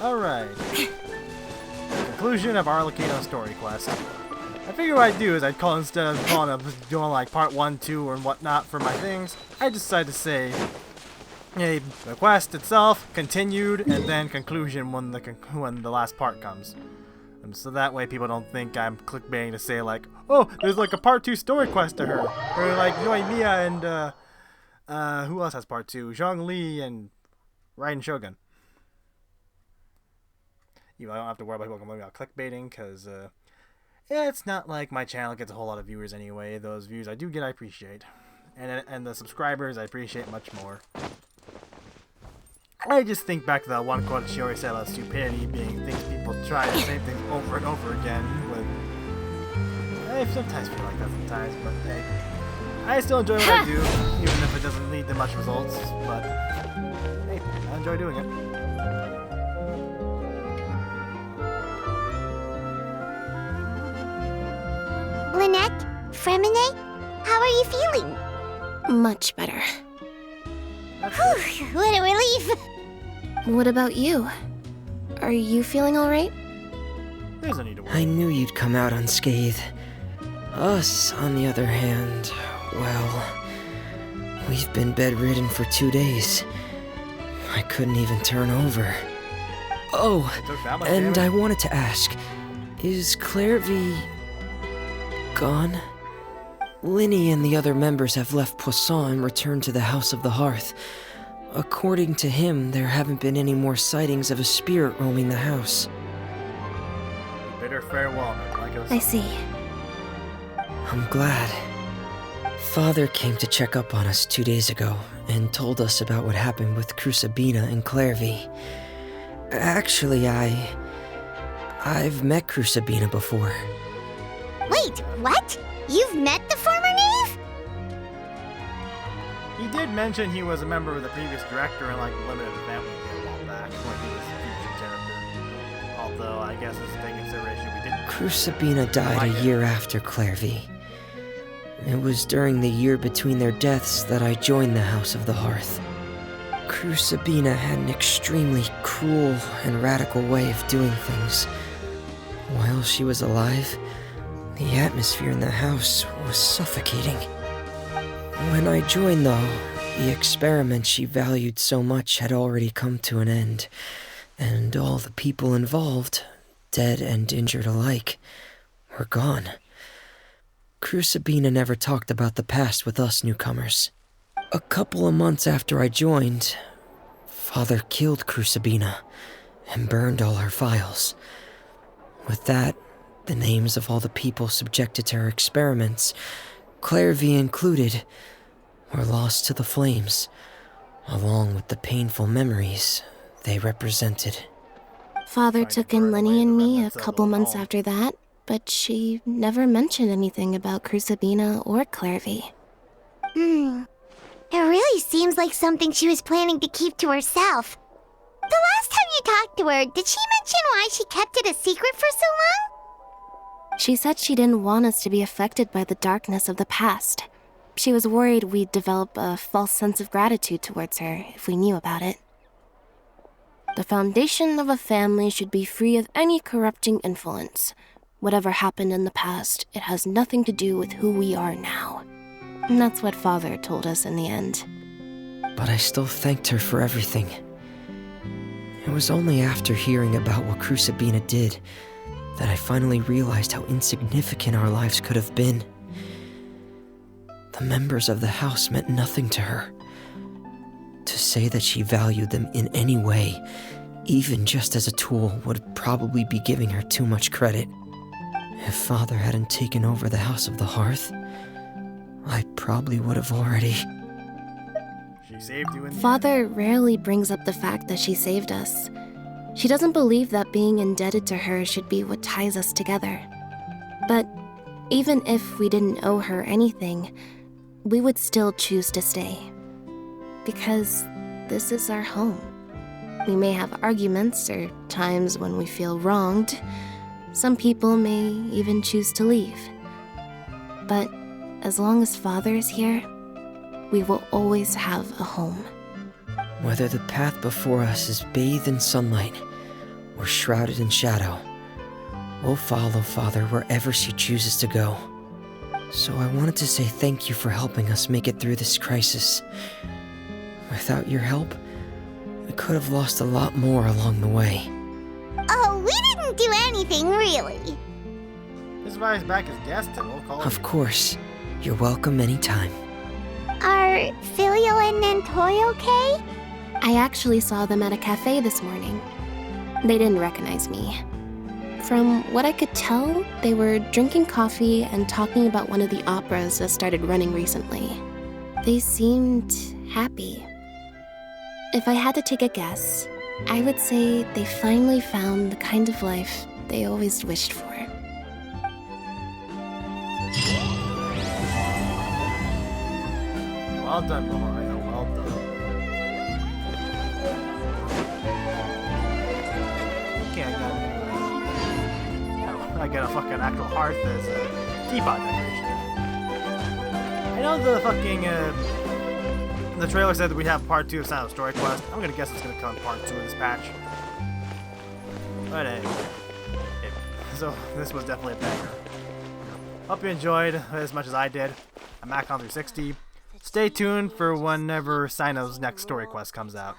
Alright. Conclusion of Arlecchinno story quest. I figure what I'd do is I'd call, instead of calling up doing like part 1, 2, and whatnot for my things, I decided to say, hey, the quest itself, continued, and then conclusion when the last part comes. So that way people don't think I'm clickbaiting to say like, oh, there's like a part 2 story quest to her. Or like Yoimiya and who else has part 2? Zhongli and Raiden Shogun. I don't have to worry about clickbaiting because yeah, it's not like my channel gets a whole lot of viewers anyway. Those views I do get, I appreciate. And the subscribers I appreciate much more. I just think back to that one quote she always said about stupidity being things people try the same things over and over again with. I sometimes feel like that sometimes, but hey. I still enjoy what I do, even if it doesn't lead to much results, but hey, I enjoy doing it. Lynette? Fremine? How are you feeling? Much better. Whew, what a relief! What about you? Are you feeling alright? There's no need to worry. I knew you'd come out unscathed. Us, on the other hand, well, we've been bedridden for 2 days. I couldn't even turn over. Oh, and I wanted to ask, is Clairvy gone? Linny and the other members have left Poisson and returned to the House of the Hearth. According to him, there haven't been any more sightings of a spirit roaming the house. Bitter farewell, I see. I'm glad. Father came to check up on us 2 days ago and told us about what happened with Crusabina and Clairvy. Actually, I've met Crusabina before. Wait, what? You've met the former knave? He did mention he was a member of the previous director in like Limited Family a while back when he was a future character. Although I guess it's a consideration we didn't. Crusabina died a year after Clairvy. It was during the year between their deaths that I joined the House of the Hearth. Crusabina had an extremely cruel and radical way of doing things. While she was alive, the atmosphere in the house was suffocating. When I joined, though, the experiment she valued so much had already come to an end, and all the people involved, dead and injured alike, were gone. Crusabina never talked about the past with us newcomers. A couple of months after I joined, Father killed Crusabina and burned all her files. With that, the names of all the people subjected to her experiments, Clairvy included, were lost to the flames, along with the painful memories they represented. Father took in Lenny and me a couple months after that, but she never mentioned anything about Crusabina or Clairvy. It really seems like something she was planning to keep to herself. The last time you talked to her, did she mention why she kept it a secret for so long? She said she didn't want us to be affected by the darkness of the past. She was worried we'd develop a false sense of gratitude towards her if we knew about it. The foundation of a family should be free of any corrupting influence. Whatever happened in the past, it has nothing to do with who we are now. And that's what Father told us in the end. But I still thanked her for everything. It was only after hearing about what Crusabina did that I finally realized how insignificant our lives could have been. The members of the house meant nothing to her. To say that she valued them in any way, even just as a tool, would probably be giving her too much credit. If Father hadn't taken over the House of the Hearth, I probably would have already... She saved you in the Father rarely brings up the fact that she saved us. She doesn't believe that being indebted to her should be what ties us together. But even if we didn't owe her anything, we would still choose to stay. Because this is our home. We may have arguments or times when we feel wronged. Some people may even choose to leave. But as long as Father is here, we will always have a home. Whether the path before us is bathed in sunlight, or shrouded in shadow, we'll follow Father wherever she chooses to go. So I wanted to say thank you for helping us make it through this crisis. Without your help, we could have lost a lot more along the way. Oh, we didn't do anything, really. This is why he's back as guest, and we'll call him. Of course. You're welcome anytime. Are Filio and Nantoy okay? I actually saw them at a cafe this morning. They didn't recognize me. From what I could tell, they were drinking coffee and talking about one of the operas that started running recently. They seemed happy. If I had to take a guess, I would say they finally found the kind of life they always wished for. Well done, Mario. Well done. Okay, I got a fucking actual hearth as a teapot decoration. I know the fucking the trailer said that we have part 2 of Silent Story Quest. I'm gonna guess it's gonna come in part 2 of this patch. But anyway, so this was definitely a banger. Hope you enjoyed as much as I did. I'm Mac on 360. Stay tuned for whenever Sino's next story quest comes out.